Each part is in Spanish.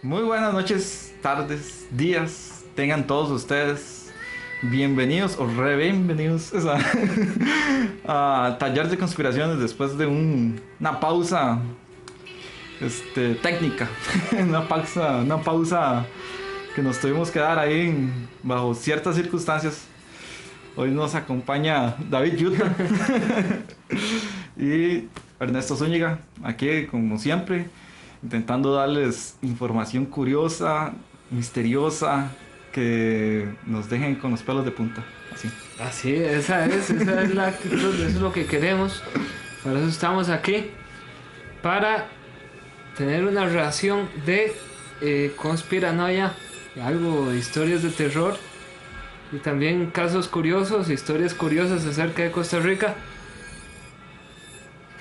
Muy buenas noches, tardes, días, tengan todos ustedes bienvenidos o re bienvenidos a Taller de Conspiraciones después de una pausa técnica, una pausa que nos tuvimos que dar ahí bajo ciertas circunstancias. Hoy nos acompaña David Yuta y Ernesto Zúñiga, aquí como siempre, intentando darles información curiosa, misteriosa, que nos dejen con los pelos de punta. Así, esa es la actitud, eso es lo que queremos. Para eso estamos aquí, para tener una relación de conspiranoia, algo de historias de terror y también casos curiosos, historias curiosas acerca de Costa Rica.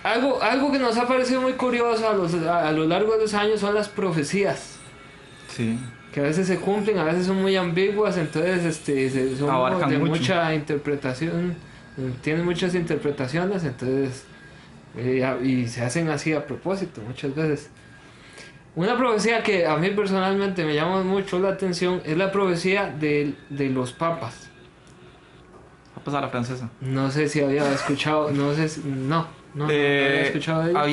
Algo que nos ha parecido muy curioso a lo largo de los años son las profecías. Sí. Que a veces se cumplen, a veces son muy ambiguas, entonces son abarcan de mucho. mucha interpretación, tienen muchas interpretaciones, entonces y se hacen así a propósito muchas veces. Una profecía que a mí personalmente me llama mucho la atención es la profecía de los papas. Va a pasar a la francesa. No sé si había escuchado, no había escuchado de ella.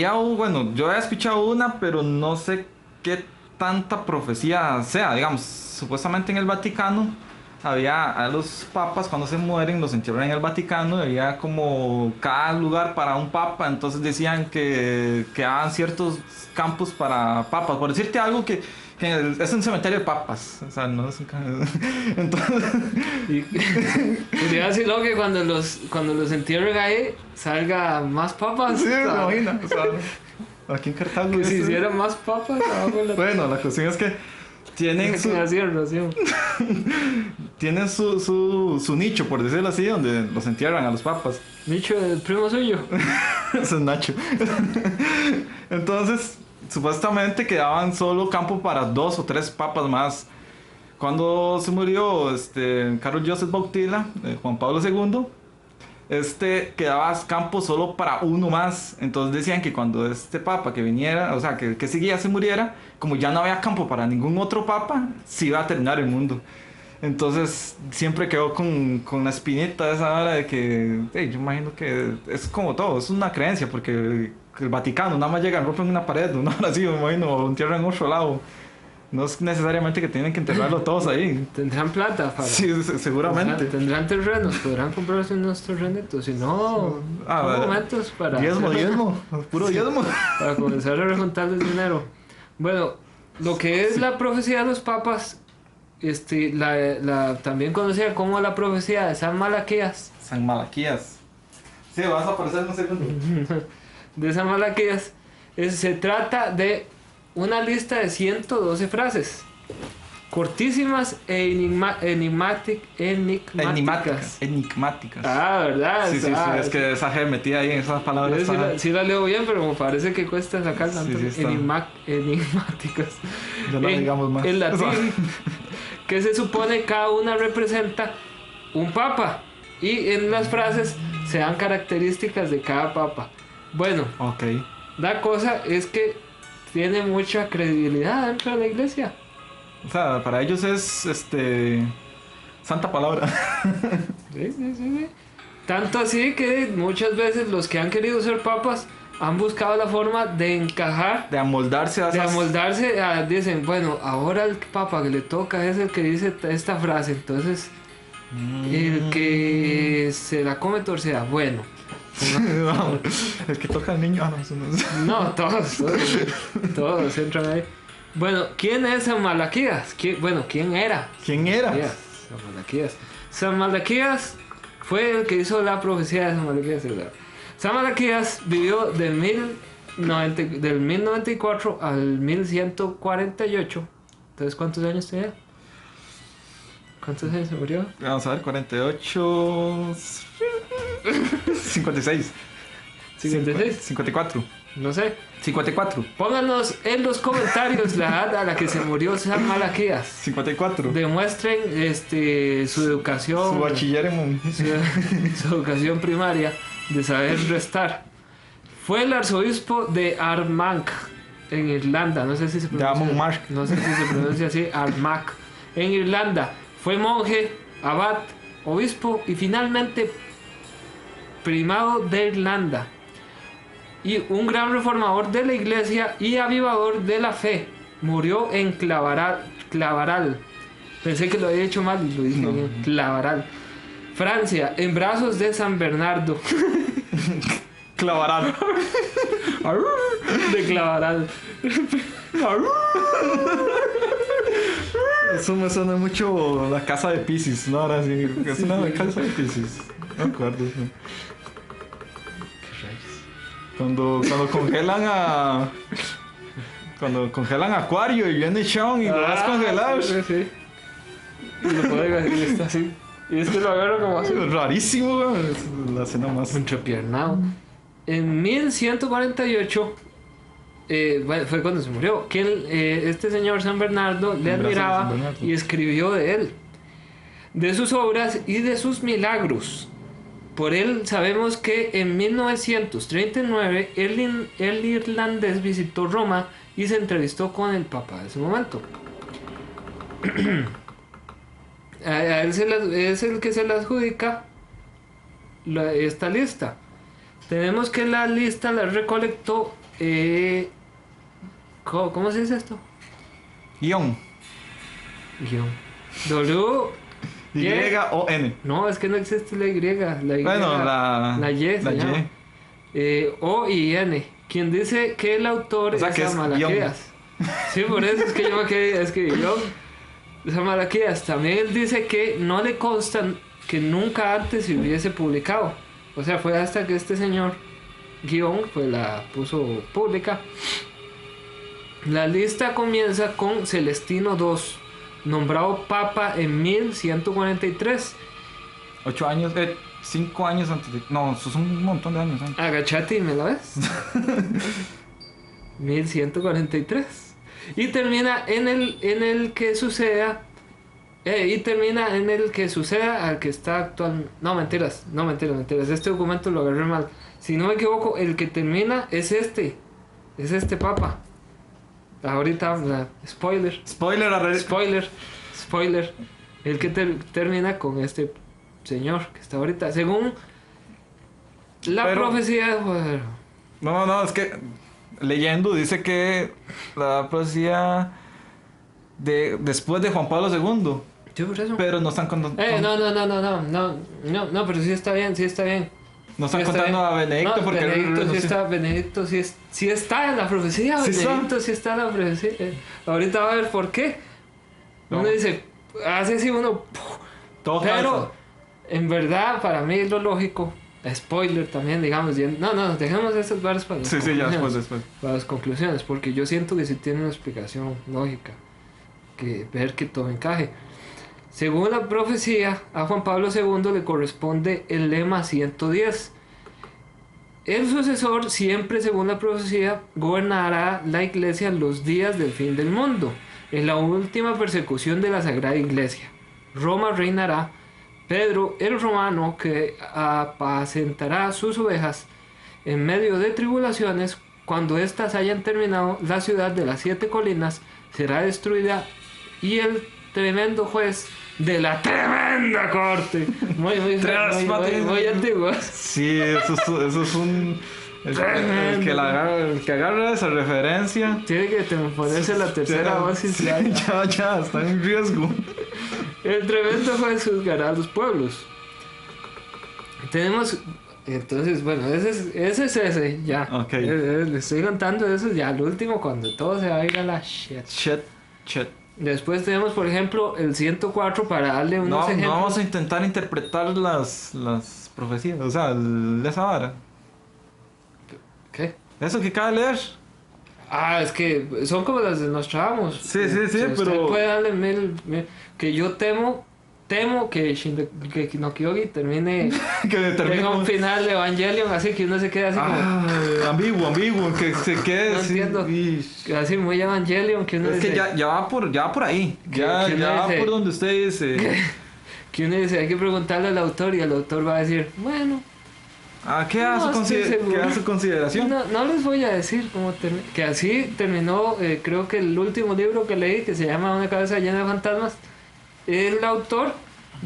Yo había escuchado una, pero no sé qué tanta profecía sea. Digamos, supuestamente en el Vaticano a los papas cuando se mueren los entierran en el Vaticano, había como cada lugar para un papa, entonces decían que hagan ciertos campos para papas, por decirte algo que es un cementerio de papas, o sea, no es entonces Y podría decirlo que cuando los entierren ahí salga más papas. sí, me imagino, o sea, aquí en Cartago Que si hicieran más papas abajo en la bueno, la cuestión es que tienen tienen su nicho, por decirlo así, donde los entierran a los papas. Nicho del primo suyo. Ese es Nacho. Entonces, supuestamente quedaban solo campo para 2 o 3 papas más. Cuando se murió Carlos Joseph Bautila, Juan Pablo II, quedaba campo solo para uno más. Entonces decían que cuando este papa que viniera, o sea, que seguía se muriera, como ya no había campo para ningún otro papa, se iba a terminar el mundo. Entonces siempre quedó con la espinita esa hora de que yo imagino que es como todo, es una creencia, porque el Vaticano nada más llegan, rompen una pared, una hora así, me imagino, o entierran en otro lado. No es necesariamente que tienen que enterrarlo todos ahí. Tendrán plata para... Sí, seguramente. Tendrán terrenos, podrán comprarse unos terrenitos. Si no, son momentos para... Diezmo, puro diezmo. Para comenzar a rejuntarles dinero. Bueno, lo que es la profecía de los papas, también conocida como la profecía de San Malaquías. San Malaquías. Sí, vas a aparecer en un segundo. De San Malaquías. Se trata de una lista de 112 frases cortísimas e enigmáticas. Ah, ¿verdad? Sí, es que esa G metida ahí en esas palabras. Sí la leo bien, pero me parece que cuesta sacar tanto. Sí, Enigmáticas. Ya no digamos más. En latín, que se supone cada una representa un papa. Y en las frases se dan características de cada papa. Bueno, okay. La cosa es que tiene mucha credibilidad dentro de la iglesia. O sea, para ellos es santa palabra. Sí. Tanto así que muchas veces los que han querido ser papas han buscado la forma de encajar, de amoldarse dicen, bueno, ahora el papa que le toca es el que dice esta frase, entonces el que se la come torcida, bueno. No, el que toca al niño, no, todos entran ahí. Bueno, ¿quién es San Malaquías? ¿Quién era? ¿Quién era? San Malaquías. San Malaquías fue el que hizo la profecía de San Malaquías. San Malaquías vivió del 1094 al 1148. Entonces, ¿cuántos años tenía? ¿Cuántos años se murió? Vamos a ver, 48... 56. 56. 54. No sé. 54. Pónganos en los comentarios la edad a la que se murió San Malaquías. 54. Demuestren su educación. Su bachiller en su educación primaria de saber restar. Fue el arzobispo de Armagh en Irlanda, no sé si se pronuncia, no sé si se pronuncia así, Armagh, en Irlanda. Fue monje, abad, obispo y finalmente primado de Irlanda. Y un gran reformador de la iglesia y avivador de la fe. Murió en Clavaral. Pensé que lo había hecho mal y lo dije bien. Clavaral, Francia, en brazos de San Bernardo. Clavaral. De Clavaral. Eso me suena mucho la casa de Pisces, ¿no? Ahora sí, es una casa de Pisces. No me acuerdo. ¿Sí? Cuando congelan a... Cuando congelan a Acuario y viene Sean y lo vas congelado. Sí. Y lo puede y está así. Y es que lo agarro como así. Rarísimo, güey. Es la escena más... entrepiernado. En 1148, bueno, fue cuando se murió, que este señor San Bernardo le admiraba y escribió de él, de sus obras y de sus milagros. Por él sabemos que en 1939 el irlandés visitó Roma y se entrevistó con el Papa de ese momento. A él es el que se le adjudica esta lista. Tenemos que la lista la recolectó. ¿Cómo se dice esto? Guión. Y-O-N. No, es que no existe la Y. La Y, bueno, la Y. O y N. Quien dice que el autor o sea, es Malaquías. Sí, por eso es que yo me quedé escribiendo. Malaquías. También él dice que no le consta que nunca antes se hubiese publicado. O sea, fue hasta que este señor guión pues la puso pública. La lista comienza con Celestino II, nombrado papa en 1143. 8 años, 5 años antes de... No, eso son un montón de años antes. Agachate y me la ves. 1143. Y termina en el que suceda. Y termina en el que suceda al que está actual. No, mentiras. Este documento lo agarré mal. Si no me equivoco, el que termina es este. Es este papa. Ahorita, spoiler. Spoiler. El que termina con este señor que está ahorita. Según la profecía. Bueno, no, es que leyendo dice que la profecía después de Juan Pablo II. Sí, por eso. Pero no están contando. No, pero sí está bien. No están contando a Benedicto no, porque Benedicto sí está en la profecía. Sí está en la profecía. Ahorita va a ver por qué. No. Uno dice, hace así uno. Todo pero falso. En verdad, para mí es lo lógico. Spoiler también, digamos. No, dejemos esas barras para las conclusiones. Sí, ya después. Para las conclusiones, porque yo siento que sí tiene una explicación lógica. Que ver que todo encaje. Según la profecía, a Juan Pablo II le corresponde el lema 110. El sucesor, siempre según la profecía, gobernará la iglesia en los días del fin del mundo, en la última persecución de la Sagrada Iglesia. Roma reinará. Pedro el Romano, que apacentará sus ovejas en medio de tribulaciones, cuando éstas hayan terminado, la ciudad de las 7 colinas será destruida y el tremendo juez de la tremenda corte. Muy antiguo. Sí, eso es un... El que agarra esa referencia. Tiene que ponerse la tercera dosis. Sí, ya, está en riesgo. El tremendo juez juzgará a los pueblos. Tenemos... Entonces, bueno, ese es ese, ya. Okay. Le estoy contando eso ya, al último, cuando todo se va a ir a la shit. Después tenemos, por ejemplo, el 104 para darle unos ejemplos. No vamos a intentar interpretar las profecías, o sea, esa vara. ¿Qué? Eso que acaba de leer. Es que son como las de Nostradamus. Sí, pero... Usted puede darle mil... Que yo temo que no Kyogi termine tenga un final de Evangelion, así que uno se queda así como... ambiguo, que se quede no así. Entiendo. Así muy Evangelion, que uno es dice... que ya va por ahí. Ya va por donde usted dice... Que uno dice, hay que preguntarle al autor y el autor va a decir, bueno... ¿Qué da No estoy seguro. qué da su consideración? No les voy a decir cómo que así terminó, creo que el último libro que leí, que se llama Una cabeza llena de fantasmas, el autor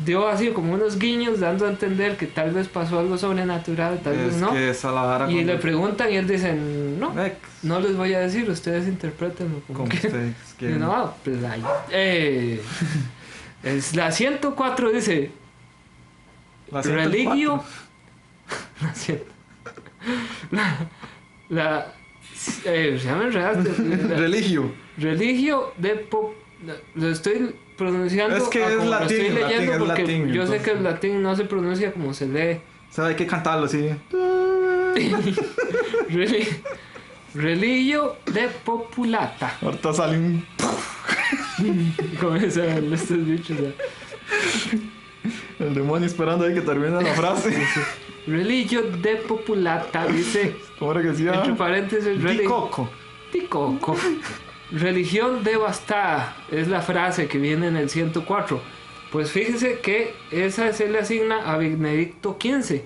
dio así como unos guiños dando a entender que tal vez pasó algo sobrenatural, tal vez no. Que esa la vara Y cuando- le preguntan y él dice, no, Ex, no les voy a decir, ustedes interpretenlo como que... ustedes Y quieren. no, pues ahí. Es la 104 dice, La 104. religio... La 100. Ya me enredaste. Religio. Religio de lo estoy pronunciando Es que a es como lo latín, estoy latín, leyendo es porque latín, yo sé entonces. que el latín no se pronuncia como se lee. O sea, hay que cantarlo así. Religio de populata. Ahorita sale un... Comienzan estos bichos. el demonio esperando ahí que termine la frase. Religio de populata dice, ¿Cómo era que decía? entre paréntesis, Coco. Ticoco. Religión devastada es la frase que viene en el 104. Pues fíjese que esa se le asigna a Benedicto XV,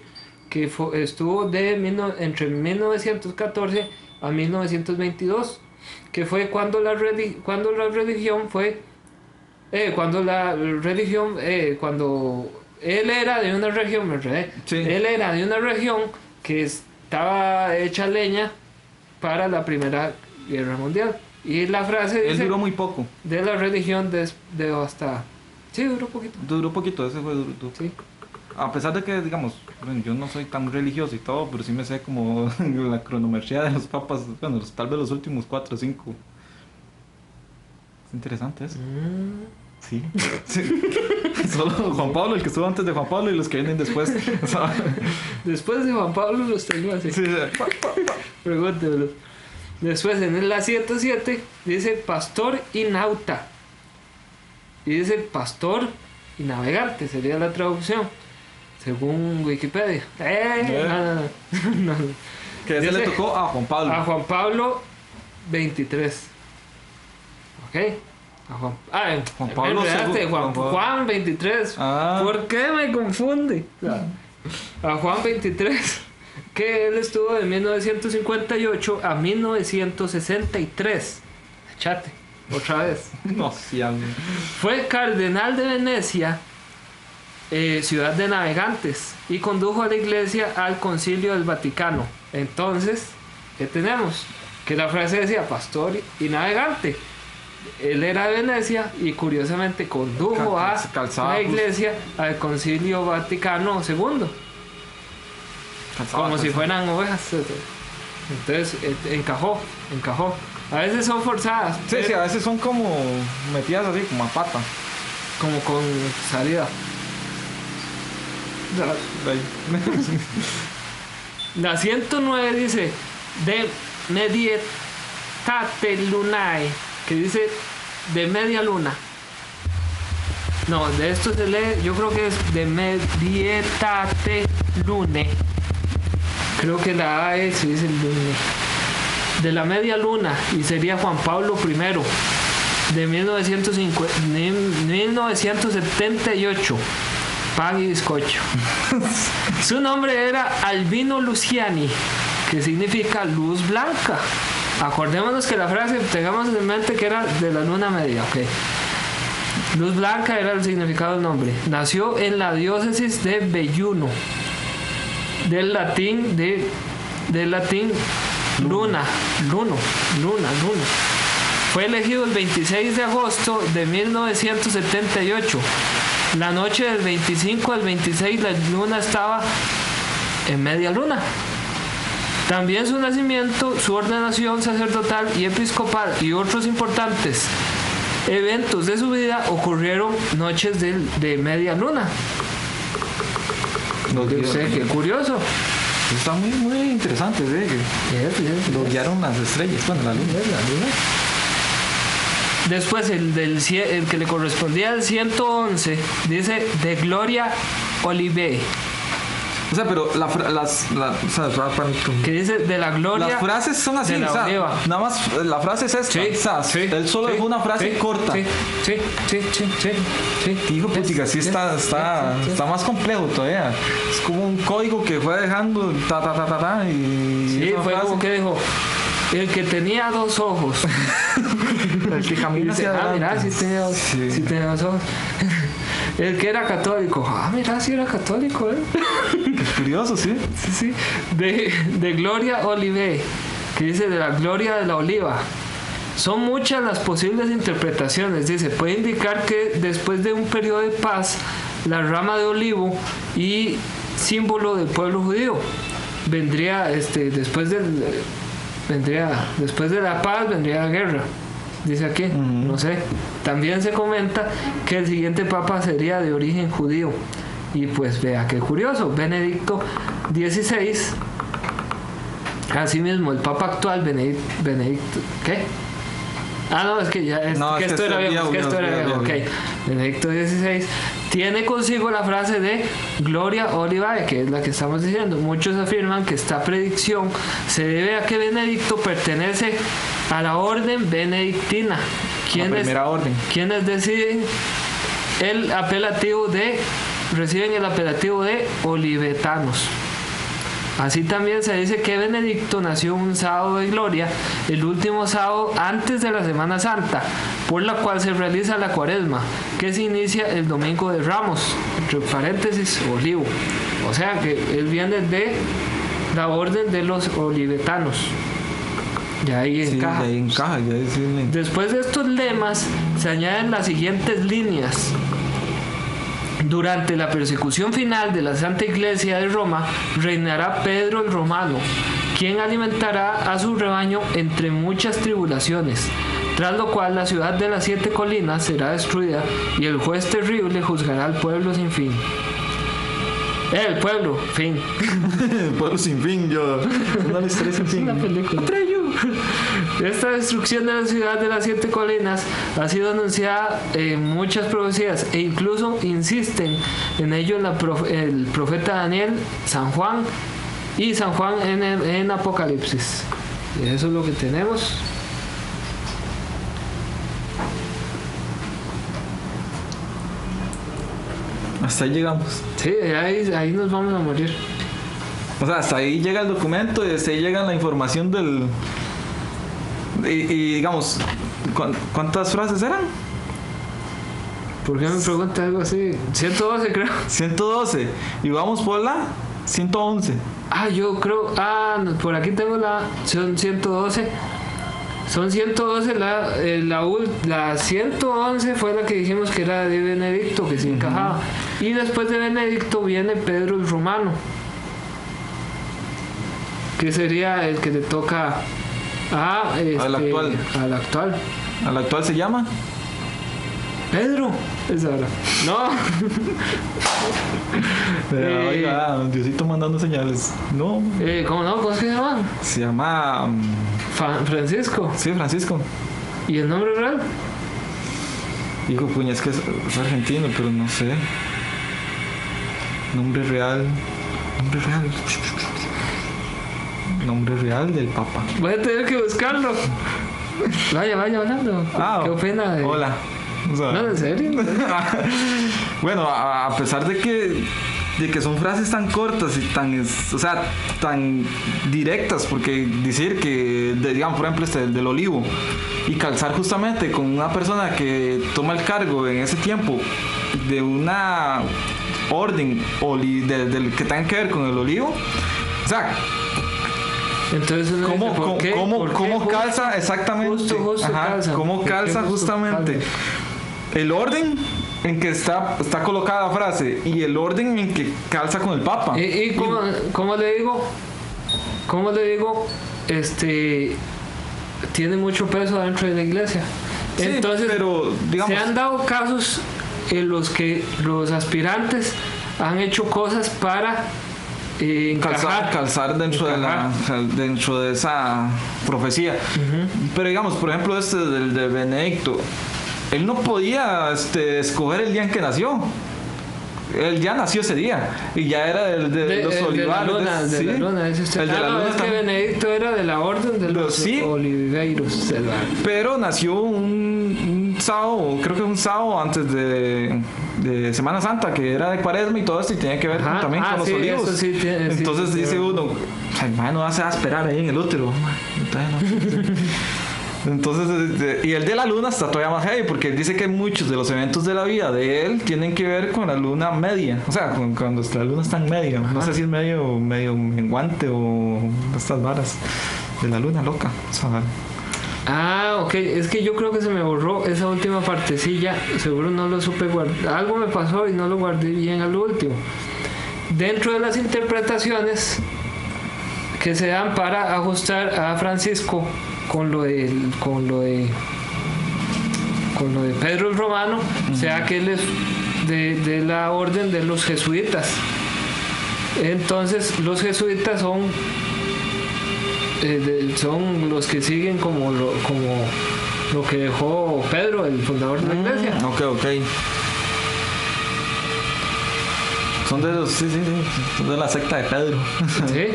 que estuvo entre 1914 a 1922, que fue cuando la religión fue cuando él era de una región, me enredé. Sí. Él era de una región que estaba hecha leña para la Primera Guerra Mundial. Y la frase Él dice duró muy poco. de la religión devastada. Sí, duró poquito. Duró poquito, ese fue duro. Sí. A pesar de que, digamos, bueno, yo no soy tan religioso y todo, pero sí me sé como la cronometría de los papas, bueno, tal vez los últimos 4 o 5. Es interesante eso. Sí. Sí. Solo Juan Pablo, el que estuvo antes de Juan Pablo y los que vienen después. O sea, Después de Juan Pablo los tengo así. sí, sí. Pregúntemelo. Después en la 107 dice pastor y nauta. Y dice pastor y navegante, sería la traducción. Según Wikipedia. No. Que ese Dice- le tocó a Juan Pablo. A Juan Pablo 23. ¿Ok? Juan Pablo me enredaste, II. Juan 23. Ah. ¿Por qué me confunde? A Juan 23, que él estuvo de 1958 a 1963. Chate, otra vez. No, sí, hombre. Fue cardenal de Venecia, ciudad de navegantes, y condujo a la iglesia al Concilio del Vaticano. Entonces, ¿qué tenemos? Que la frase decía pastor y navegante. Él era de Venecia y curiosamente condujo a Calzaba la justo. iglesia al Concilio Vaticano II, como si fueran ovejas. Entonces encajó. A veces son forzadas, Sí, sí, a veces son como metidas así, como a pata. como con salida. Ahí. La 109 dice de medietate lunae, que dice de media luna. No, de esto se lee, yo creo que es de medietate lune. Creo que la A es, sí, dice lune. De la media luna, y sería Juan Pablo I, de 1978. Pan y bizcocho. Su nombre era Albino Luciani, que significa luz blanca. Acordémonos que la frase, tengamos en mente que era de la luna media, ok. Luz blanca era el significado del nombre. Nació en la diócesis de Belluno, del latín luna. Fue elegido el 26 de agosto de 1978. La noche del 25 al 26 la luna estaba en media luna. También su nacimiento, su ordenación sacerdotal y episcopal y otros importantes eventos de su vida ocurrieron noches de media luna. Qué curioso. Está muy, muy interesante, ¿eh? Que lo guiaron las estrellas, bueno, la luna. Después el que le correspondía al 111 dice de Gloria Olive. O sea, pero o sea, Que dice de la gloria. las frases son así, de la o sea, oliva. nada más la frase es esta. Sí, o sea, sí, él solo sí, dejó una frase sí, corta. Sí, sí, sí, sí, sí, sí. Digo, puchica, sí está más complejo todavía. Es como un código que fue dejando y Sí, esa fue frase. como que dijo, el que tenía 2 ojos. El que camina Dice, hacia adelante. mira, sí tenía 2 ojos. El que era católico, mira, sí era católico, Qué curioso, sí. Sí, sí. De Gloria Olive, que dice de la gloria de la oliva. Son muchas las posibles interpretaciones. Dice, puede indicar que después de un periodo de paz, la rama de olivo y símbolo del pueblo judío vendría después de la paz vendría la guerra. Dice aquí, no sé. También se comenta que el siguiente papa sería de origen judío. Y pues vea qué curioso, Benedicto XVI. Asimismo, el papa actual, Benedicto, ¿qué? No, es que ya No, que es que esto era viejo, ok. Benedicto XVI tiene consigo la frase de Gloria Olivae, que es la que estamos diciendo. Muchos afirman que esta predicción se debe a que Benedicto pertenece a la orden benedictina, La primera orden. quienes reciben el apelativo de olivetanos. Así también se dice que Benedicto nació un sábado de gloria, el último sábado antes de la Semana Santa, por la cual se realiza la Cuaresma, que se inicia el Domingo de Ramos, entre paréntesis, olivo. O sea que él viene de la orden de los olivetanos. Ya ahí encaja. Sí, ahí encaja. Después de estos lemas se añaden las siguientes líneas. Durante la persecución final de la Santa Iglesia de Roma, reinará Pedro el Romano, quien alimentará a su rebaño entre muchas tribulaciones, tras lo cual la ciudad de las 7 colinas será destruida y el juez terrible juzgará al pueblo sin fin. El pueblo, fin. El pueblo sin fin, una historia sin fin. Una película. Esta destrucción de la ciudad de las 7 colinas ha sido anunciada en muchas profecías e incluso insisten en ello el profeta Daniel, San Juan en Apocalipsis. Y eso es lo que tenemos. Hasta ahí llegamos. Sí, ahí nos vamos a morir. O sea, hasta ahí llega el documento y hasta ahí llega la información del... Y digamos, ¿cuántas frases eran? ¿Por qué me preguntas algo así? 112 creo. 112. Y vamos por la 111. Yo creo... por aquí tengo son 112. Son 112, la 111 fue la que dijimos que era de Benedicto, que se encajaba. Y después de Benedicto viene Pedro el Romano, que sería el que le toca al actual. Al actual. ¿Al actual se llama? Pedro. Es ahora. No. Oiga, Diosito mandando señales. No. ¿Cómo no? ¿Cómo es que se llama? Se llama... Francisco. Sí, Francisco. ¿Y el nombre real? Hijo, puña, es que es argentino, pero no sé. Nombre real. Nombre real del Papa. Voy a tener que buscarlo. Vaya hablando. ¿Qué opina de...? Hola. O sea, no, ¿en serio? Bueno, a pesar de que son frases tan cortas y tan directas, porque decir que, digamos, por ejemplo, del olivo, y calzar justamente con una persona que toma el cargo en ese tiempo de una orden del que tenga que ver con el olivo, o sea, entonces ¿cómo calza exactamente? Justo calza. ¿Cómo calza justamente el orden en que está colocada la frase y el orden en que calza con el Papa? ¿Y cómo le digo? Tiene mucho peso dentro de la iglesia. Sí, entonces, pero, digamos, se han dado casos en los que los aspirantes han hecho cosas para calzar dentro de esa profecía. Pero digamos, por ejemplo, del de Benedicto, él no podía escoger el día en que nació. él ya nació ese día y ya era de los olivares. De la luna, dice usted. El de la luna es que Benedicto era de la orden de los oliveiros. Pero nació un sábado, creo que un sábado antes de Semana Santa, que era de Cuaresma y todo esto, y tenía que ver también con los olivos. Eso sí tiene, entonces dice uno, ay, man, no se va a esperar ahí en el útero. Entonces, y el de la luna está todavía más heavy, porque él dice que muchos de los eventos de la vida de él tienen que ver con la luna media, o sea, cuando la luna está en medio. No sé si es medio menguante o estas varas de la luna loca, o sea, ok, es que yo creo que se me borró esa última partecilla, seguro no lo supe guardar, algo me pasó y no lo guardé bien al último. Dentro de las interpretaciones que se dan para ajustar a Francisco con lo de Pedro el Romano, o sea que él es de la orden de los jesuitas. Entonces los jesuitas son los que siguen como lo que dejó Pedro, el fundador de la iglesia. Ok. Son de los, sí, son de la secta de Pedro. Sí.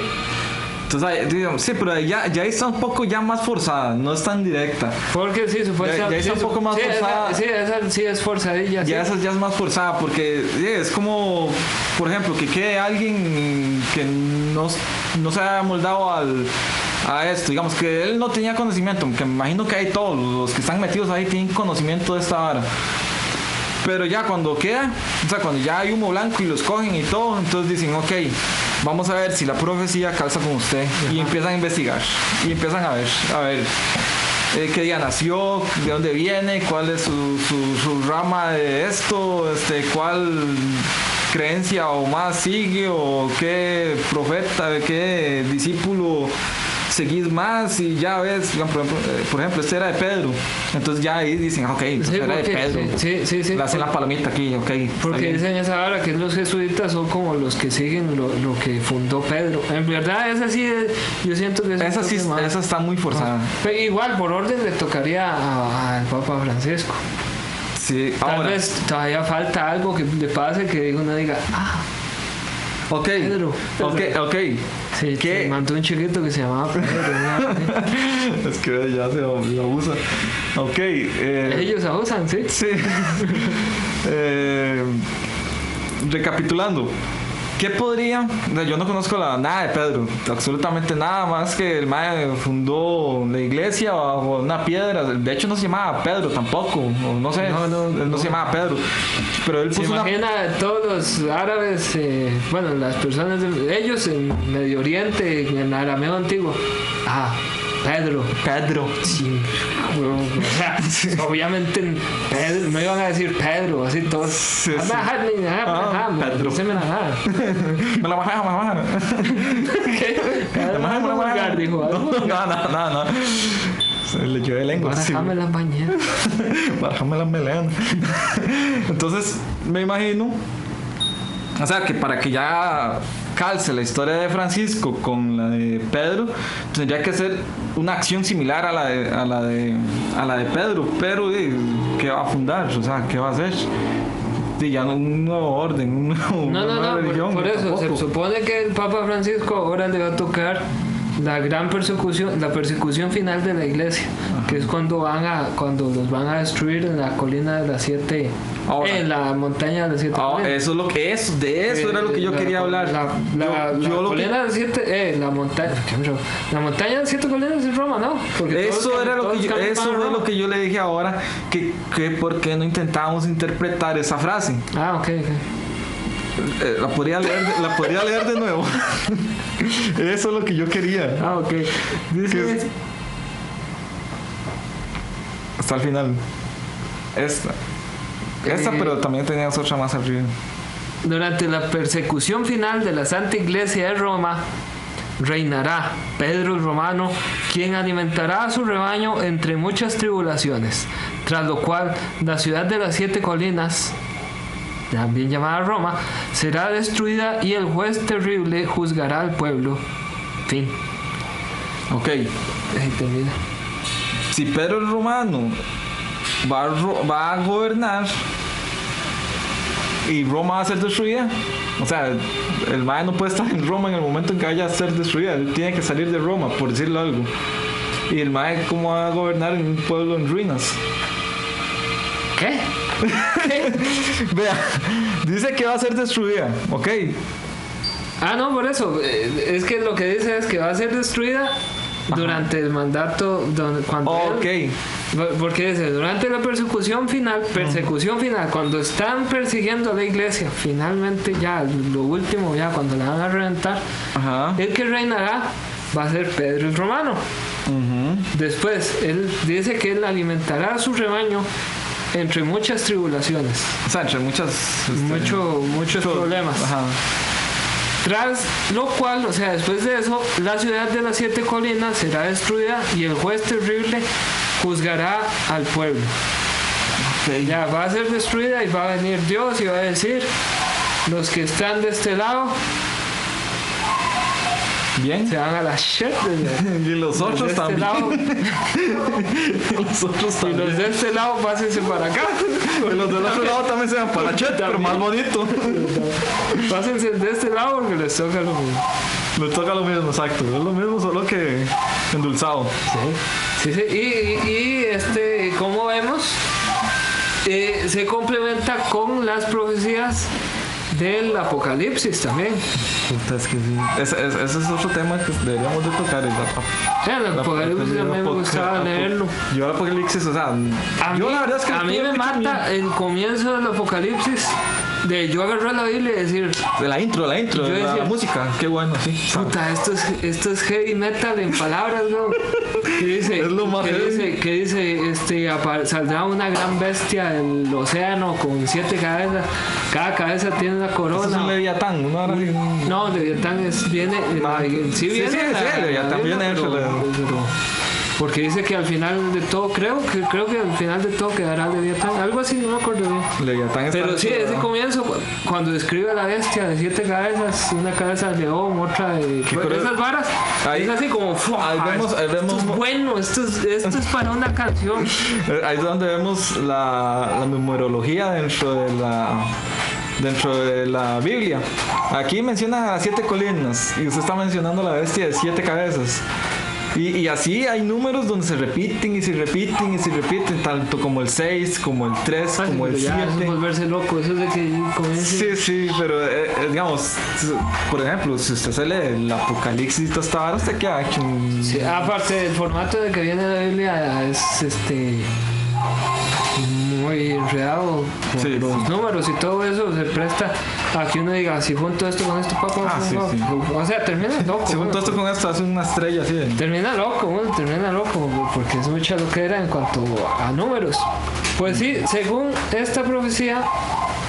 Entonces, digamos, sí, pero ya está un poco ya más forzada, no es tan directa. Porque sí, supuestamente. Ya está un poco más forzada. Esa sí es forzadilla. Ya esa ya es más forzada, porque es como, por ejemplo, que quede alguien que no se haya moldado a esto, digamos que él no tenía conocimiento, que me imagino que hay todos los que están metidos ahí tienen conocimiento de esta vara. Pero ya cuando queda, o sea, cuando ya hay humo blanco y los cogen y todo, entonces dicen, ok, vamos a ver si la profecía calza con usted. Y empiezan a investigar. Y empiezan a ver qué día nació, de dónde viene, cuál es su rama de esto, cuál creencia o más sigue, o qué profeta, qué discípulo seguís más, y ya ves, por ejemplo, este era de Pedro, entonces ya ahí dicen, ok, entonces era de Pedro, sí, le hacen la palomita aquí, ok, porque dicen esa hora que los jesuitas son como los que siguen lo que fundó Pedro. En verdad esa sí yo siento que esa está muy forzada. Pero igual por orden le tocaría al Papa Francisco. Sí, tal vez todavía falta algo que le pase, que uno diga, ok, Pedro. Ok. Sí, ¿Qué? mandó un chiquito que se llamaba Pedro. Es que ya se abusa. Ok. Ellos abusan, sí. Sí. Recapitulando. ¿Qué podría? Yo no conozco nada de Pedro, absolutamente nada más que el mae fundó la iglesia bajo una piedra. De hecho no se llamaba Pedro tampoco, o no sé, él no se llamaba Pedro. Pero él puso se imagina a todos los árabes, bueno, las personas de ellos en Medio Oriente, en arameo antiguo. Pedro. Sí. O sea, obviamente Pedro, no iban a decir Pedro, así todos. Sí. Pedro. Se me la da. Me la baja. ¿Qué? Me dijo. No. Se le llevé lengua. Bájame las bañeras. Bájame las melenas. Entonces, me imagino, o sea, que para que ya calce la historia de Francisco con la de Pedro, tendría que ser una acción similar a la de Pedro, pero ¿qué va a fundar? O sea, ¿qué va a hacer? Ya un nuevo orden, una nueva religión. Por eso se supone que el Papa Francisco ahora le va a tocar la gran persecución, la persecución final de la iglesia. Ajá. Que es cuando los van a destruir en la colina de las 7, en la montaña de las 7 colinas. De eso era lo que yo quería hablar. La colina de las 7, la montaña de las 7 colinas es Roma, ¿no? Porque eso fue lo que yo le dije ahora, que por qué no intentábamos interpretar esa frase. Ok. La podría leer de nuevo. Eso es lo que yo quería. Ok. Dice hasta el final. Esta, pero también tenías otra más arriba. Durante la persecución final de la Santa Iglesia de Roma, reinará Pedro el Romano, quien alimentará a su rebaño entre muchas tribulaciones, tras lo cual la ciudad de las 7 colinas, también llamada Roma, será destruida y el juez terrible juzgará al pueblo. Fin. Ok. Ahí termina. Si Pedro el Romano va a gobernar, y Roma va a ser destruida. O sea, el mae no puede estar en Roma en el momento en que vaya a ser destruida. Él tiene que salir de Roma, por decirlo algo. Y el mae, ¿cómo va a gobernar en un pueblo en ruinas? ¿Qué? Vea, dice que va a ser destruida, ok. Ah, no, por eso. Es que lo que dice es que va a ser destruida durante el mandato, cuando porque dice, durante la persecución final, cuando están persiguiendo a la iglesia, finalmente ya, lo último, ya cuando la van a reventar, el que reinará va a ser Pedro el Romano. Después, él dice que él alimentará a su rebaño entre muchas tribulaciones. O sea, entre muchos problemas. Tras lo cual, o sea, después de eso, la ciudad de las 7 colinas será destruida y el juez terrible juzgará al pueblo. Ya va a ser destruida y va a venir Dios y va a decir, los que están de este lado bien se van a la shit y los otros también. Los otros también. Y los de este lado pásense para acá. Y los del otro lado también se van para la shit, pero más bonito. Pásense de este lado porque les toca lo mismo. Les toca lo mismo, exacto. Es lo mismo, solo que endulzado. Sí. Y como vemos, se complementa con las profecías del Apocalipsis también. Es que sí. Ese es otro tema que deberíamos de tocar. El Apocalipsis a mí me gustaba leerlo. Yo el Apocalipsis, o sea, la verdad es que a mí me mata el comienzo del Apocalipsis. De yo agarrar la Biblia y decir... De la intro, la música. Qué bueno, sí. Puta, esto es heavy metal en palabras, ¿no? Que dice, es lo más que dice saldrá una gran bestia del océano con 7 cabezas. Cada cabeza tiene una corona. Es un Leviatán, ¿no? No, Leviatán viene... Sí, Leviatán viene. Porque dice que al final de todo, creo que al final de todo quedará Leviatán, algo así, no me acuerdo bien. Leviatán está. Pero sí, ese comienzo, cuando describe a la bestia de 7 cabezas, una cabeza de león, otra de esas varas, ahí, es así como, ahí vemos, esto es bueno, esto es para una canción. Ahí es donde vemos la numerología dentro de la Biblia. Aquí menciona a las 7 colinas y usted está mencionando a la bestia de 7 cabezas. Y así hay números donde se repiten y se repiten y se repiten, tanto como el 6, como el 3, como el 7. Eso es volverse loco, eso es de que comience. Sí, pero digamos, por ejemplo, si usted se lee el Apocalipsis y toda esta vara, usted queda hecho un... Sí, aparte del formato de que viene la Biblia es muy enredado con los números y todo eso se presta a que uno diga si junto esto con esto o sea, termina loco. Si junto esto con esto hace una estrella así termina loco porque es mucha loquera en cuanto a números. Pues sí, según esta profecía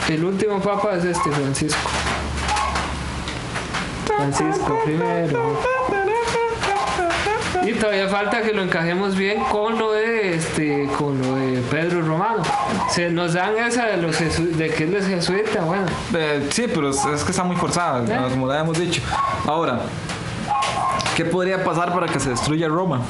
el último papa es Francisco primero. Y todavía falta que lo encajemos bien con lo de Pedro Romano. Nos dan esa de que él es jesuita, bueno. Sí, pero es que está muy forzada, como ya hemos dicho. Ahora, ¿qué podría pasar para que se destruya Roma?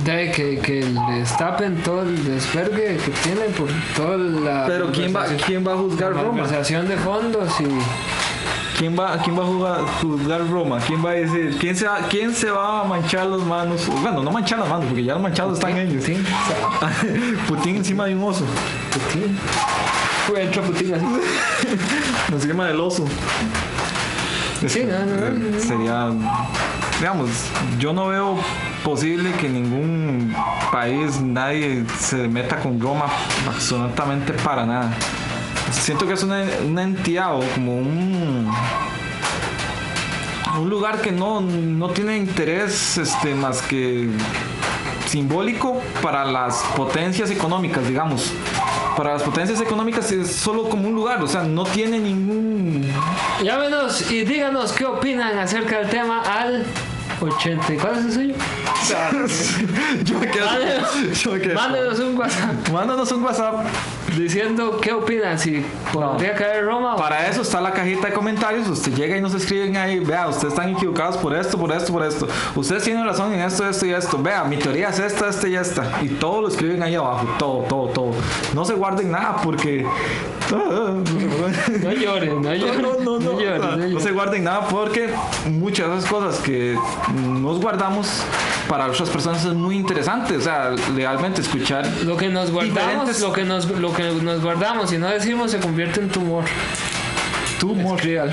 De que destapen todo el desvergue que tienen por toda la... Pero ¿quién va a juzgar Roma? Malversación de fondos y... ¿Quién va a juzgar Roma? ¿Quién va a decir? ¿Quién se va a manchar las manos? Bueno, no manchar las manos, porque ya los manchados están ellos. Putin encima de un oso. Putin. Entra Putin así. Encima del oso. Sí, no. Sería... Digamos, yo no veo posible que en ningún país nadie se meta con Roma absolutamente para nada. Siento que es una entidad o como un lugar que no tiene interés más que simbólico para las potencias económicas, digamos. Para las potencias económicas es solo como un lugar, o sea, no tiene ningún... Llámenos y díganos qué opinan acerca del tema al 80. ¿Cuál es el suyo? Yo me quedo. Mándenos un WhatsApp. Mándanos un WhatsApp. diciendo qué opinan, si podría caer Roma o... Para eso está la cajita de comentarios. Usted llega y nos escriben ahí, vea, ustedes están equivocados por esto, por esto, por esto. Ustedes tienen razón en esto, esto y esto. Vea, mi teoría es esta, esta y esta. Y todo lo escriben ahí abajo, todo. No se guarden nada porque... No llores, no llores. No se guarden nada porque muchas de esas cosas que nos guardamos para otras personas es muy interesante. O sea, realmente escuchar lo que nos guardamos, diferentes... lo que nos guardamos y no decimos se convierte en tumor. Real.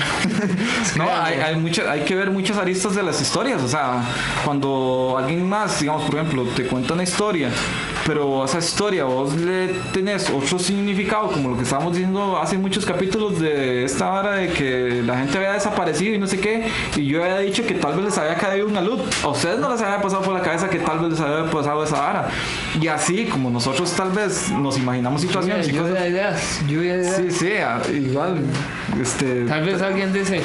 No, hay que ver muchas aristas de las historias. O sea, cuando alguien más, digamos, por ejemplo, te cuenta una historia, pero a esa historia vos le tenés otro significado, como lo que estábamos diciendo hace muchos capítulos de esta hora de que la gente había desaparecido y no sé qué, y yo había dicho que tal vez les había caído una luz. A ustedes no les había pasado por la cabeza que tal vez les había pasado esa vara. Y así, como nosotros tal vez nos imaginamos situaciones. Lluvia de ideas. Sí, igual. Tal vez alguien dice,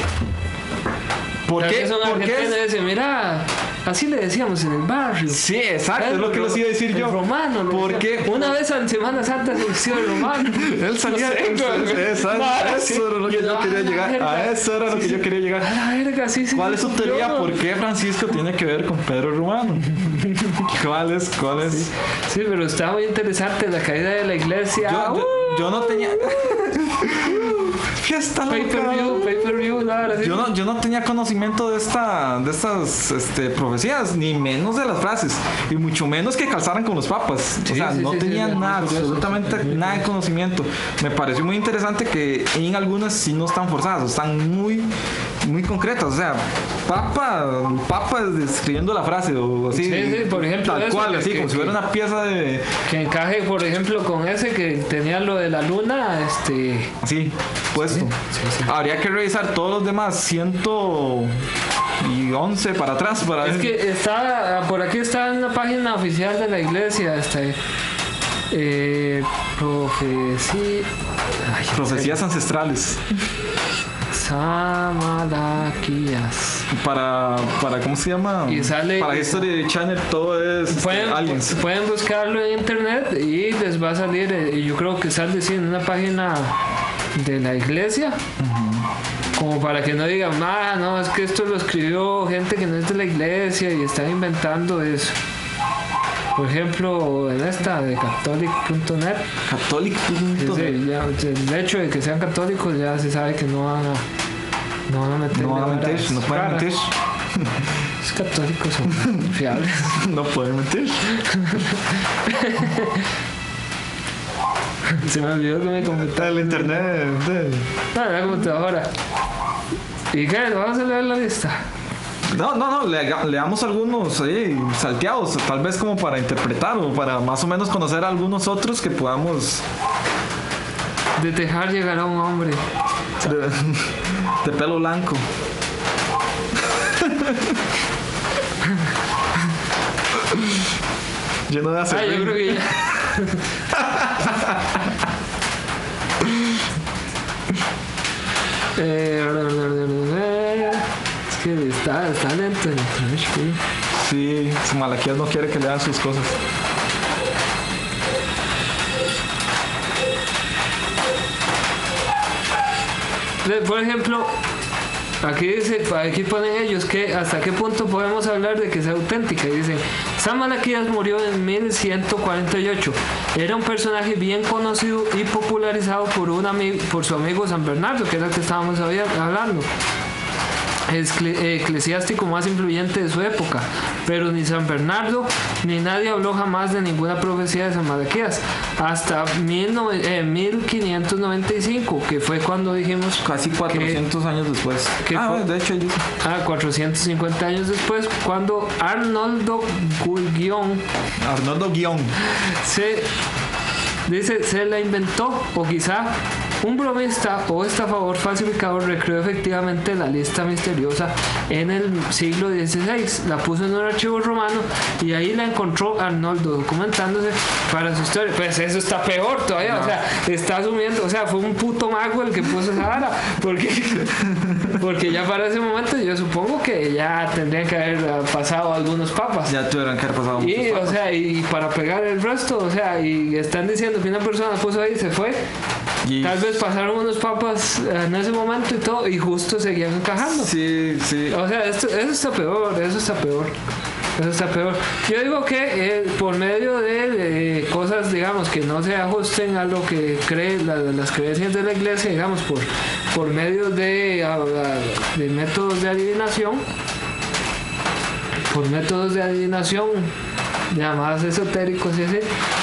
¿por qué? ¿Por qué? Dice, mira, así le decíamos en el barrio. Sí, exacto, es lo que les iba a decir yo. Romano. ¿Por qué? Una vez en Semana Santa se vistió el romano. Él salía. Eso era lo que yo quería llegar. A eso era lo que yo quería llegar. A la verga, sí. ¿Cuál es su teoría? ¿Por qué Francisco tiene que ver con Pedro Romano? ¿Cuál es? Sí, pero está muy interesante la caída de la iglesia. Yo no tenía... Fiesta Pay-per-view, nada, sí. Yo no tenía conocimiento de estas profecías, ni menos de las frases, y mucho menos que calzaran con los papas. O sea, no tenía nada, absolutamente nada de conocimiento. Me pareció muy interesante que en algunas sí no están forzadas, están muy, muy concretas. O sea, papa escribiendo la frase o así. Sí, por ejemplo. Tal cual, así, como si fuera una pieza de... Que encaje, por ejemplo, con ese que tenía lo de la luna, Así, puesto. Sí. Habría que revisar todos los demás 111 para atrás para ver. Es que está por aquí, está en la página oficial de la iglesia, profecías ancestrales. Malaquías. Para ¿cómo se llama? Y sale, para History Channel todo es aliens. Pueden buscarlo en internet y les va a salir, y yo creo que sale en una página de la iglesia. Como para que no digan, no, es que esto lo escribió gente que no es de la iglesia y están inventando eso. Por ejemplo, en esta de catholic.net. Catholic.net. El hecho de que sean católicos ya se sabe que no van a meter. No pueden mentir. Los católicos son fiables. No pueden mentir. Se me olvidó que me computadora. El internet. No, la computadora. ¿Y qué? ¿Vamos a leer la lista? No, leamos algunos ahí salteados, tal vez como para interpretar o para más o menos conocer a algunos otros que podamos. De Tejar llegará un hombre. De pelo blanco. Lleno de acerrín. Yo creo que ya. Es que está lento el trash. Sí, Malaquías no quiere que lean sus cosas. Por ejemplo, aquí ponen ellos que hasta qué punto podemos hablar de que sea auténtica. Y dicen, San Malaquías murió en 1148. Era un personaje bien conocido y popularizado por su amigo San Bernardo, que era el que estábamos hablando. Eclesiástico más influyente de su época, pero ni San Bernardo ni nadie habló jamás de ninguna profecía de San Malaquías hasta 1595, que fue cuando dijimos casi 400 años después. De hecho 450 años después, cuando Arnoldo Guión se la inventó, o quizá un bromista o estafador falsificador recreó efectivamente la lista misteriosa en el siglo XVI, la puso en un archivo romano y ahí la encontró Arnoldo documentándose para su historia. Pues eso está peor todavía, no. O sea, está asumiendo, o sea, fue un puto mago el que puso esa vara, porque ya para ese momento yo supongo que ya tendrían que haber pasado algunos papas. Ya tuvieron que haber pasado muchos y, papas. O sea, y para pegar el resto, o sea, y están diciendo que una persona puso ahí y se fue. Y tal vez pasaron unos papas en ese momento y todo, y justo seguían encajando. Sí, sí. O sea, eso está peor, eso está peor. Eso está peor. Yo digo que por medio de cosas, digamos, que no se ajusten a lo que cree las creencias de la iglesia, digamos, por medio de métodos de adivinación, llamadas esotéricos y así,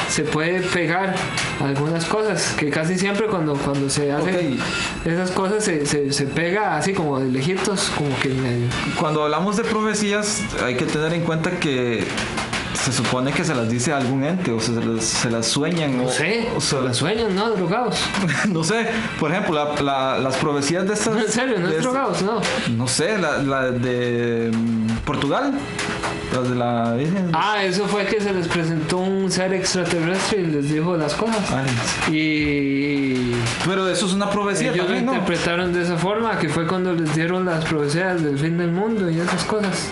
se puede pegar algunas cosas que casi siempre cuando se hacen esas cosas se pega así como de lejitos, como que medio. Cuando hablamos de profecías hay que tener en cuenta que se supone que se las dice a algún ente o se las sueñan. No sé, o se las sueñan, ¿no? Drogados. No sé, por ejemplo, las profecías de estas... No, en serio, no es drogados, no. No sé, la de Portugal. Las de la Virgen. Ah, eso fue que se les presentó un ser extraterrestre y les dijo las cosas. Y... Pero eso es una profecía ellos también, lo ¿no? interpretaron de esa forma, que fue cuando les dieron las profecías del fin del mundo y esas cosas.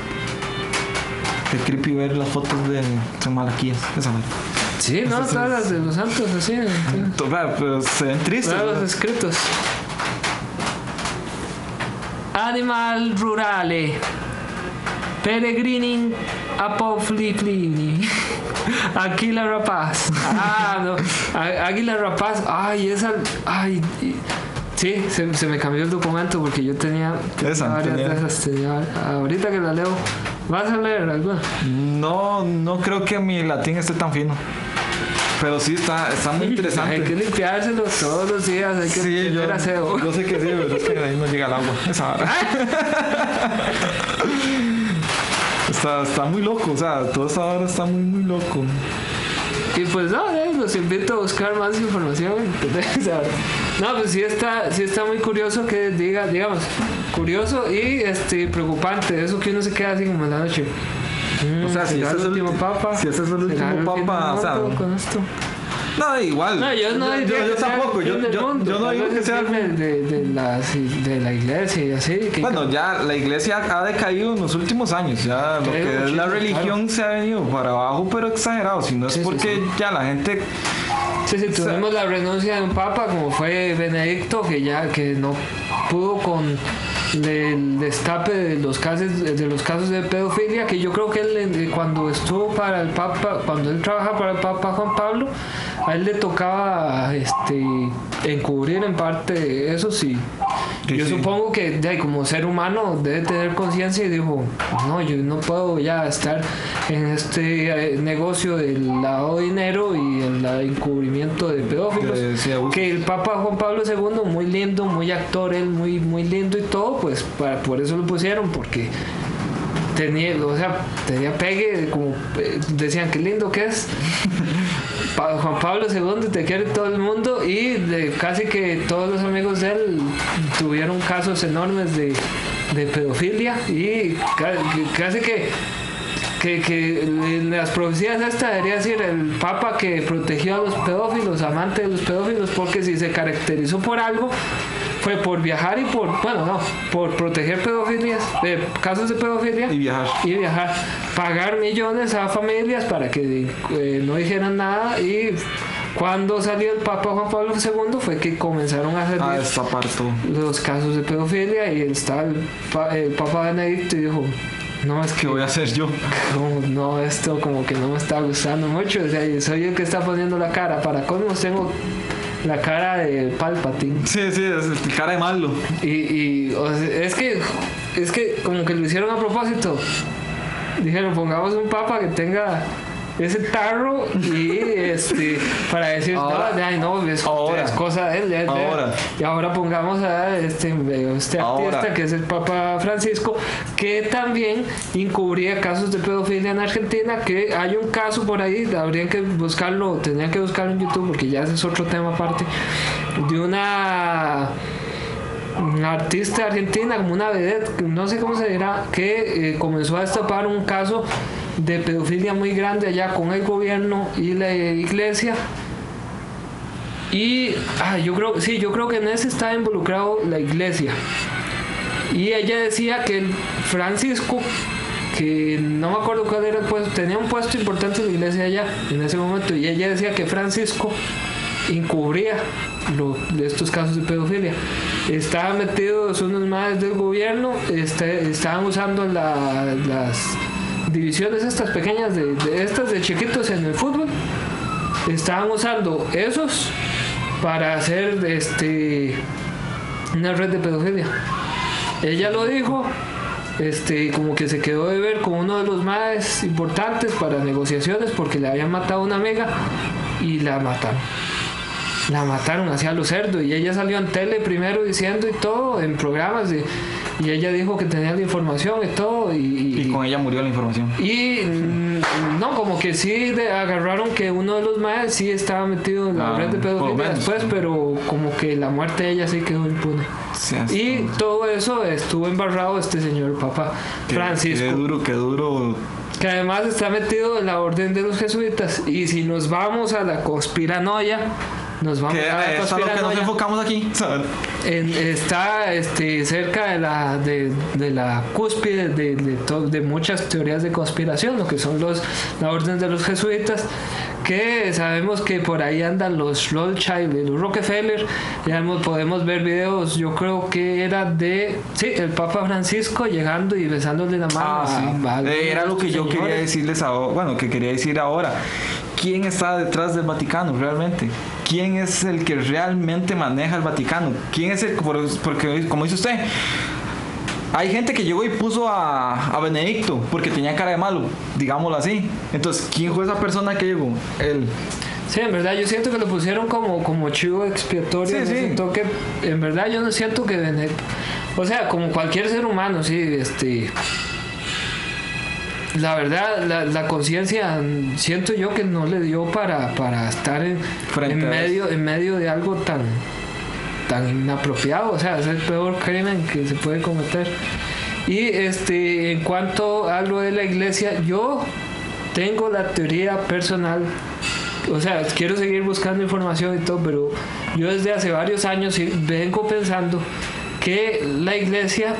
Qué creepy ver las fotos de San Malaquías. Esa madre. Sí, no, todas las de los santos así. Pero se ven tristes. Todos los escritos. Animal rurale. Peregrining apofliflini. Águila rapaz. Ah, no. Águila rapaz. Ay, esa. Ay. Sí, se me cambió el documento porque yo tenía varias de esas. Ahorita que la leo. ¿Vas a leer alguna? No creo que mi latín esté tan fino. Pero sí, está muy interesante. Hay que limpiárselo todos los días, hay que tener aseo. Yo sé que sí, pero es que ahí no llega el agua. Esa está muy loco, o sea, toda esta hora está muy loco. Y pues no, los invito a buscar más información. No, pues sí está muy curioso que diga, digamos, curioso y preocupante, eso que uno se queda así como en la noche. O sea, si ese es el último papa, o sea, con esto. No, igual. No, yo tampoco. Yo no digo que sea de la iglesia y así. Bueno, ya la iglesia ha decaído en los últimos años. Ya lo que es la religión se ha venido para abajo, pero exagerado. Si no es porque ya la gente. Sí, tuvimos la renuncia de un papa como fue Benedicto, que no pudo con el destape de los casos de pedofilia, que yo creo que él cuando estuvo para el papa, cuando él trabaja para el papa Juan Pablo, a él le tocaba encubrir en parte eso. Sí. Yo supongo que como ser humano debe tener conciencia y dijo, no, yo no puedo ya estar en este negocio del lavado de dinero y el encubrimiento de pedófilos. Que el Papa Juan Pablo II, muy lindo, muy actor, él muy lindo y todo, pues por eso lo pusieron, porque tenía pegue, como decían, qué lindo que es. Juan Pablo II te quiere todo el mundo, y casi que todos los amigos de él tuvieron casos enormes de pedofilia, y casi que en las profecías esta debería decir el papa que protegió a los pedófilos, amante de los pedófilos, porque si se caracterizó por algo fue por viajar y por proteger casos de pedofilia y viajar, pagar millones a familias para que no dijeran nada. Y cuando salió el Papa Juan Pablo II fue que comenzaron a salir los casos de pedofilia, y estaba el Papa Benedicto y dijo, no, es que... ¿Qué voy a hacer yo? No, esto como que no me está gustando mucho. O sea, soy el que está poniendo la cara. Para colmos tengo la cara de Palpatine. Sí, es cara de malo. Y es que como que lo hicieron a propósito. Dijeron, pongamos un papa que tenga ese tarro y para decir es cosa de él. Y ahora pongamos a este artista que es el Papa Francisco, que también encubría casos de pedofilia en Argentina, que hay un caso por ahí, tendrían que buscarlo en YouTube, porque ya ese es otro tema aparte, de una artista argentina, como una vedette, no sé cómo se dirá, que comenzó a destapar un caso de pedofilia muy grande allá con el gobierno y la iglesia. Y yo creo que en ese estaba involucrado la iglesia. Y ella decía que el Francisco, que no me acuerdo cuál era el puesto, tenía un puesto importante en la iglesia allá en ese momento, y ella decía que Francisco encubría de estos casos de pedofilia. Estaban metidos unos madres del gobierno, estaban usando las divisiones estas pequeñas de estas de chiquitos en el fútbol, estaban usando esos para hacer una red de pedofilia. Ella lo dijo, como que se quedó de ver con uno de los más importantes para negociaciones porque le habían matado a una amiga y la mataron hacia los cerdos, y ella salió en tele primero diciendo y todo en programas y ella dijo que tenía la información y todo y con ella murió la información y no, como que sí agarraron que uno de los maes sí estaba metido en la red de pedofilia después, pero como que la muerte de ella sí quedó impune. Sí, y todo eso estuvo embarrado este señor Papa Francisco. Qué duro. Que además está metido en la orden de los jesuitas. Y si nos vamos a la conspiranoia, nos vamos a la conspiranoia. Es a lo que nos enfocamos aquí. Está cerca de la cúspide de muchas teorías de conspiración, lo que son la orden de los jesuitas, que sabemos que por ahí andan los Rothschild y los Rockefeller. Ya podemos ver videos, yo creo que era el Papa Francisco llegando y besándole la mano. Era lo que yo quería decirles ahora, que quería decir ahora. ¿Quién está detrás del Vaticano realmente? ¿Quién es el que realmente maneja el Vaticano? ¿Quién es porque como dice usted, hay gente que llegó y puso a Benedicto porque tenía cara de malo, digámoslo así. Entonces, ¿quién fue esa persona que llegó? Él. Sí, en verdad yo siento que lo pusieron como chivo expiatorio. Sí. Toque, en verdad yo no siento que Benedicto, o sea, como cualquier ser humano, sí, la verdad, la conciencia siento yo que no le dio para estar en medio de algo tan inapropiado. O sea, es el peor crimen que se puede cometer. Y en cuanto a lo de la iglesia, yo tengo la teoría personal. O sea, quiero seguir buscando información y todo, pero yo desde hace varios años vengo pensando que la iglesia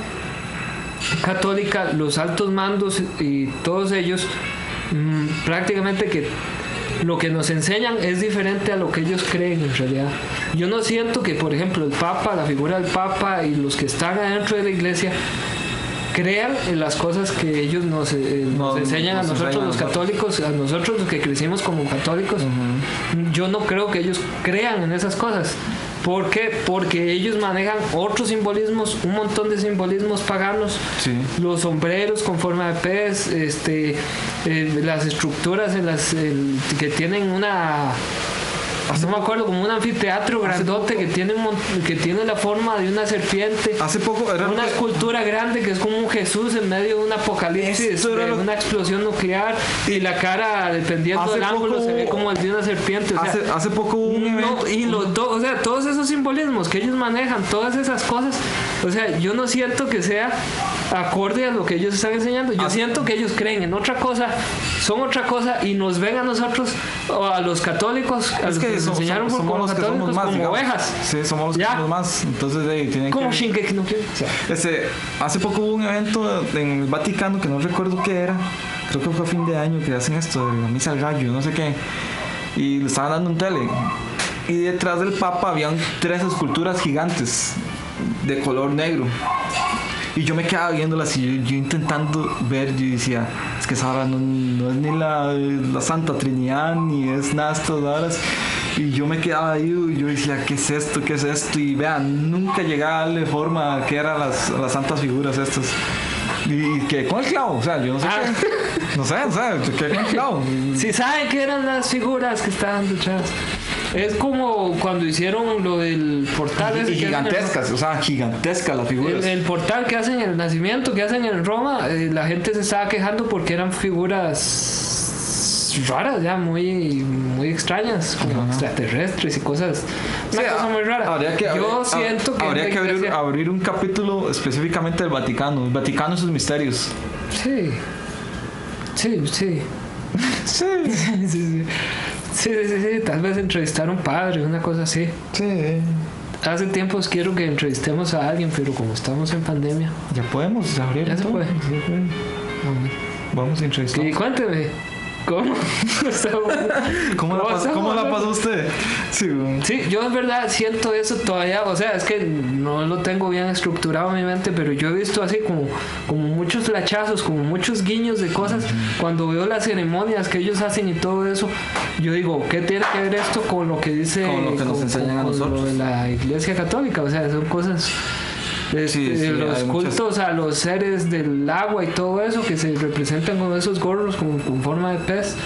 católica, los altos mandos y todos ellos, prácticamente que lo que nos enseñan es diferente a lo que ellos creen en realidad. Yo no siento que, por ejemplo, el Papa, la figura del Papa y los que están adentro de la iglesia crean en las cosas que ellos nos enseñan a nosotros los católicos, a nosotros los que crecimos como católicos. Yo no creo que ellos crean en esas cosas. ¿Por qué? Porque ellos manejan otros simbolismos, un montón de simbolismos paganos. Sí. Los sombreros con forma de pez, las estructuras que tienen una... No me acuerdo, como un anfiteatro grandote que tiene la forma de una serpiente. Hace poco era una escultura grande que es como un Jesús en medio de un apocalipsis, de una explosión nuclear, y la cara, dependiendo del ángulo, se ve como el de una serpiente. O sea, hace poco hubo un evento. Y o sea, todos esos simbolismos que ellos manejan, todas esas cosas, o sea, yo no siento que sea acorde a lo que ellos están enseñando. Yo siento que ellos creen en otra cosa, son otra cosa, y nos ven a nosotros, o a los católicos, a los que nos enseñaron como los católicos, más, como digamos, ovejas. Sí, somos los que somos más. Entonces, tienen como Shingeki no Kyojin. Hace poco hubo un evento en el Vaticano que no recuerdo qué era. Creo que fue a fin de año que hacen esto, de la misa al gallo, no sé qué. Y lo estaban dando en tele. Y detrás del Papa habían 3 esculturas gigantes de color negro. Y yo me quedaba viéndolas y yo intentando ver, yo decía, es que esa hora no es ni la Santa Trinidad, ni es nada de estas horas. Y yo me quedaba ahí y yo decía, ¿qué es esto? ¿Qué es esto? Y vean, nunca llegaba a darle forma a qué eran las santas figuras estas. Y quedé con el clavo, o sea, yo no sé qué. No sé, yo quedé con el clavo. Si saben qué eran las figuras que estaban detrás. Es como cuando hicieron lo del portal. Y gigantescas, gigantescas las figuras. El portal que hacen en el Nacimiento, que hacen en Roma, la gente se estaba quejando porque eran figuras raras ya, muy extrañas, como extraterrestres y cosas. Una cosa muy rara. Yo siento que habría que abrir un capítulo específicamente del Vaticano. El Vaticano y sus misterios. Sí. Sí, tal vez entrevistar a un padre, una cosa así. Sí. Hace tiempos quiero que entrevistemos a alguien, pero como estamos en pandemia... Ya podemos abrir. Ya se puede. Vamos a entrevistar. Y cuénteme, ¿cómo? ¿Cómo la pasó usted? Sí, yo en verdad siento eso todavía, o sea, es que no lo tengo bien estructurado en mi mente, pero yo he visto así como muchos flachazos, como muchos guiños de cosas. Cuando veo las ceremonias que ellos hacen y todo eso, yo digo, ¿qué tiene que ver esto con lo que dice, con lo que nos enseñan a nosotros? Lo de la Iglesia Católica? O sea, son cosas... los cultos a los seres del agua y todo eso que se representan con esos gorros con forma de pez,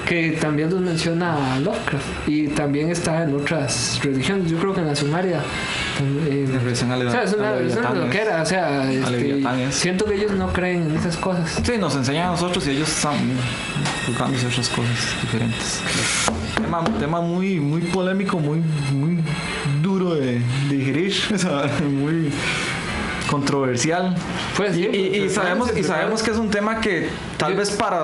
que también los menciona Lovecraft y también está en otras religiones. Yo creo que en la sumaria es una loquera, o sea, siento que ellos no creen en esas cosas. Sí, nos enseñan a nosotros y ellos están buscándose otras cosas diferentes. Tema muy polémico, muy duro de digerir, o sea, muy controversial. Pues, y sabemos que es un tema que tal vez para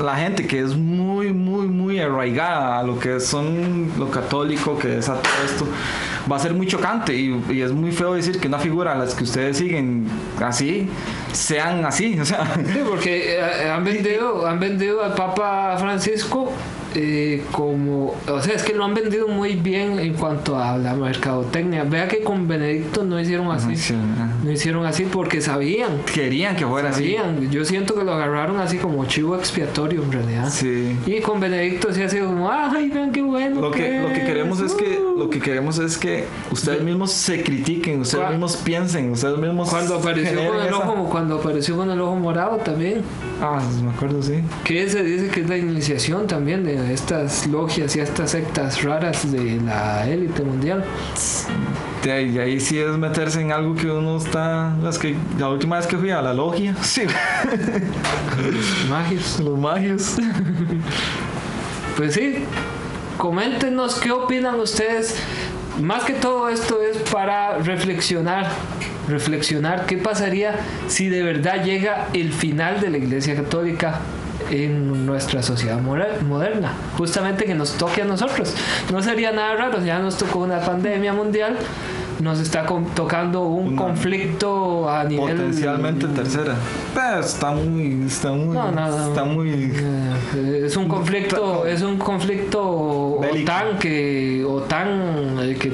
la gente que es muy arraigada a lo que son lo católico, que es a todo esto, va a ser muy chocante y es muy feo decir que una figura a las que ustedes siguen así sean así, o sea. Sí, porque han vendido al Papa Francisco como, o sea, es que lo han vendido muy bien en cuanto a la mercadotecnia. Vea que con Benedicto no hicieron así. No hicieron así porque querían que fuera así. Yo siento que lo agarraron así como chivo expiatorio en realidad. Sí. Y con Benedicto sí ha sido como, ay, vean qué bueno. Lo que queremos es que ustedes mismos se critiquen, ustedes mismos piensen, ustedes mismos cuando apareció con el ojo morado también. Me acuerdo, sí. Que se dice que es la iniciación también de estas logias y estas sectas raras de la élite mundial. Y ahí sí es meterse en algo que uno está... La última vez que fui a la logia, sí. Los magios. Pues sí, coméntenos qué opinan ustedes. Más que todo esto es para reflexionar qué pasaría si de verdad llega el final de la Iglesia Católica en nuestra sociedad moderna, justamente que nos toque a nosotros. No sería nada raro, ya nos tocó una pandemia mundial, nos está tocando un conflicto a nivel potencialmente tercera, pero está muy es un conflicto OTAN que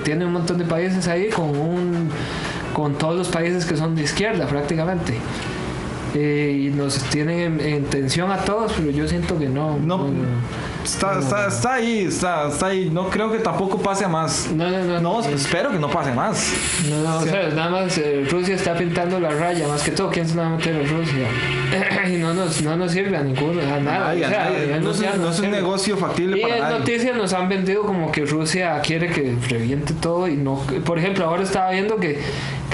tiene un montón de países ahí con todos los países que son de izquierda prácticamente. Y nos tienen en tensión a todos, pero yo siento que no. Está ahí. No creo que tampoco pase a más. No, espero que no pase más. O sea, nada más Rusia está pintando la raya, más que todo. ¿Quién se va a meter en Rusia? Y no nos sirve a ninguno, a nada. No es un negocio factible para nadie. Y en noticias nos han vendido como que Rusia quiere que reviente todo y no. Por ejemplo, ahora estaba viendo que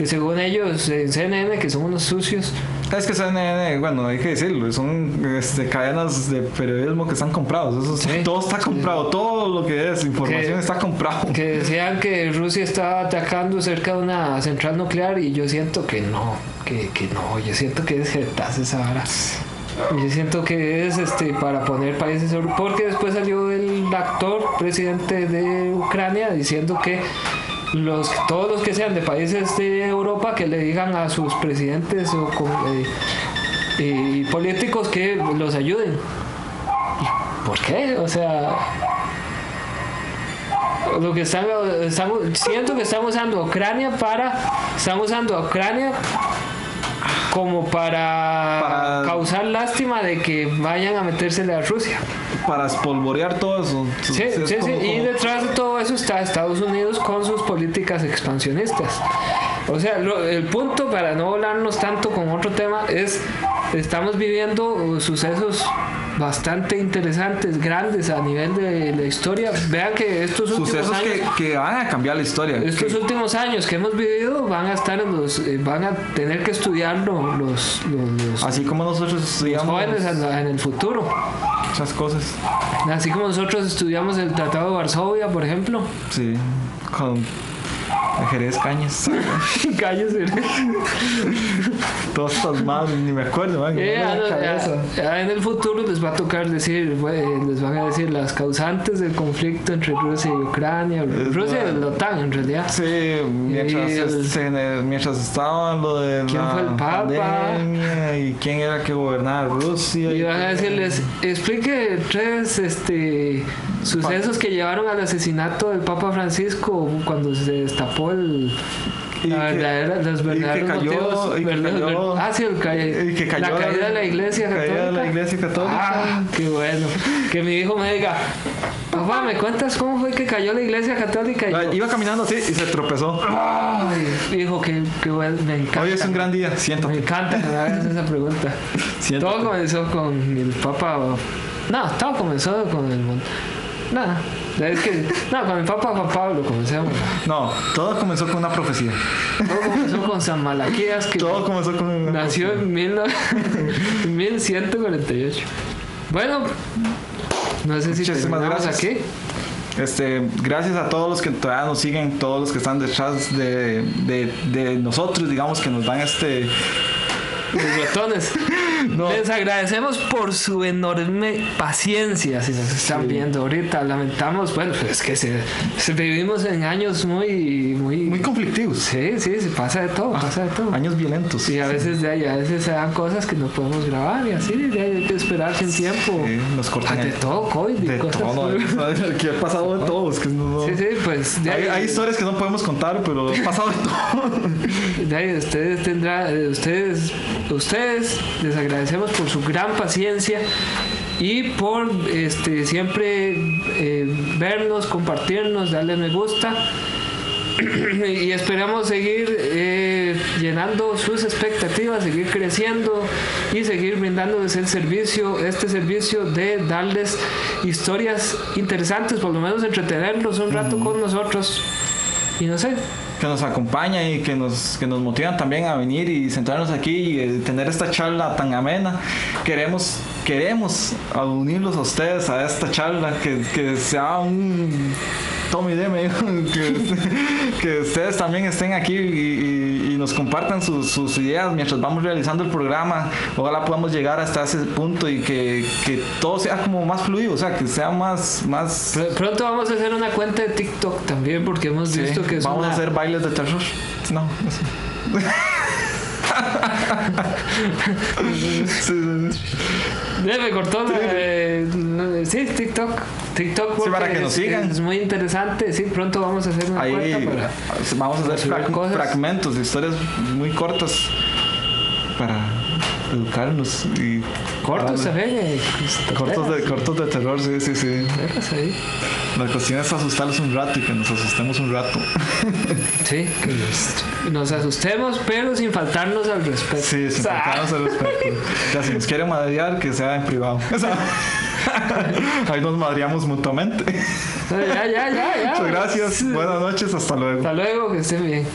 según ellos en CNN, que son unos sucios. Es que CNN, bueno, hay que decirlo, son cadenas de periodismo que están comprados. Todo está comprado, todo lo que es información está comprado. Que decían que Rusia estaba atacando cerca de una central nuclear y yo siento que no, yo siento que es jetas esa vara. Yo siento que es para poner países sobre, porque después salió el actor presidente de Ucrania diciendo que todos los que sean de países de Europa que le digan a sus presidentes y políticos que los ayuden. ¿Por qué? O sea, lo que siento que estamos usando a Ucrania como para causar lástima de que vayan a metérsele a Rusia. Para espolvorear todo eso. Sí. Y detrás de todo eso está Estados Unidos con sus políticas expansionistas. O sea, el punto, para no volarnos tanto con otro tema, es estamos viviendo sucesos bastante interesantes, grandes a nivel de la historia. Vean que estos últimos Sucesos años, que van a cambiar la historia. estos últimos años que hemos vivido van a estar van a tener que estudiarlo los Así como nosotros estudiamos jóvenes en el futuro. esas cosas. Así como nosotros estudiamos el Tratado de Varsovia, por ejemplo. Sí, con Jerez Cañas. Cállese. Todas estas madres, ni me acuerdo, man. Ya en el futuro les va a tocar decir, les van a decir las causantes del conflicto entre Rusia y Ucrania. Rusia y la OTAN, en realidad. Sí, mientras estaba lo de ¿quién fue el Papa? Pandemia y quién era que gobernaba Rusia. Y van a decirles, explique 3 sucesos que llevaron al asesinato del Papa Francisco cuando se destapó los verdaderos motivos. La caída de la Iglesia Católica. Ah, qué bueno. Que mi hijo me diga, papá, ¿me cuentas cómo fue que cayó la Iglesia Católica? Y yo, iba caminando así y se tropezó. Ay, hijo, qué bueno, me encanta. Hoy es un gran día, siéntate. Me encanta que me hagas esa pregunta. Siéntate. Todo comenzó con el Papa. No, todo comenzó con el nada. Es que, no, con el Papa Juan Pablo comencemos. No, todo comenzó con una profecía. Todo comenzó con San Malaquías, que todo comenzó con una nació profecía. en 1148. Bueno, no sé si terminamos aquí. Gracias a todos los que todavía nos siguen, todos los que están detrás de nosotros, digamos, que nos dan los botones. No. Les agradecemos por su enorme paciencia si nos están viendo ahorita. Lamentamos, bueno, pues es que vivimos en años muy conflictivos. Sí, pasa de todo, años violentos. Y a veces se dan cosas que no podemos grabar y así hay que esperar sin tiempo. Sí, nos cortan de todo, COVID de cosas. Todo, que ha pasado de todo. Es que no, sí, pues hay historias que no podemos contar, pero ha pasado de todo. Ustedes les agradecemos por su gran paciencia y por siempre vernos, compartirnos, darle me gusta y esperamos seguir llenando sus expectativas, seguir creciendo y seguir brindándoles este servicio de darles historias interesantes, por lo menos entretenerlos un rato con nosotros y no sé, que nos acompaña y que nos motivan también a venir y sentarnos aquí y tener esta charla tan amena. Queremos unirlos a ustedes a esta charla, que sea un tome y deme, que ustedes también estén aquí y nos compartan sus ideas mientras vamos realizando el programa. Ojalá podamos llegar hasta ese punto y que todo sea como más fluido, o sea, que sea más... Pronto vamos a hacer una cuenta de TikTok también, porque hemos visto que es vamos a hacer bailes de terror. No sé. Me cortó. Sí, TikTok, porque para que nos sigan. Es muy interesante. Sí, pronto vamos a hacer una cuenta vamos a hacer fragmentos de historias muy cortas para educarnos y cortos también. Cortos de terror, sí. Ahí. La cuestión es asustarlos un rato y que nos asustemos un rato. Sí, que nos asustemos, pero sin faltarnos al respeto. Sí, sin faltarnos al respeto. Ya, si nos quieren madrear, que sea en privado. Ahí nos madreamos mutuamente. Ya. Muchas gracias. Buenas noches. Hasta luego. Hasta luego, que estén bien.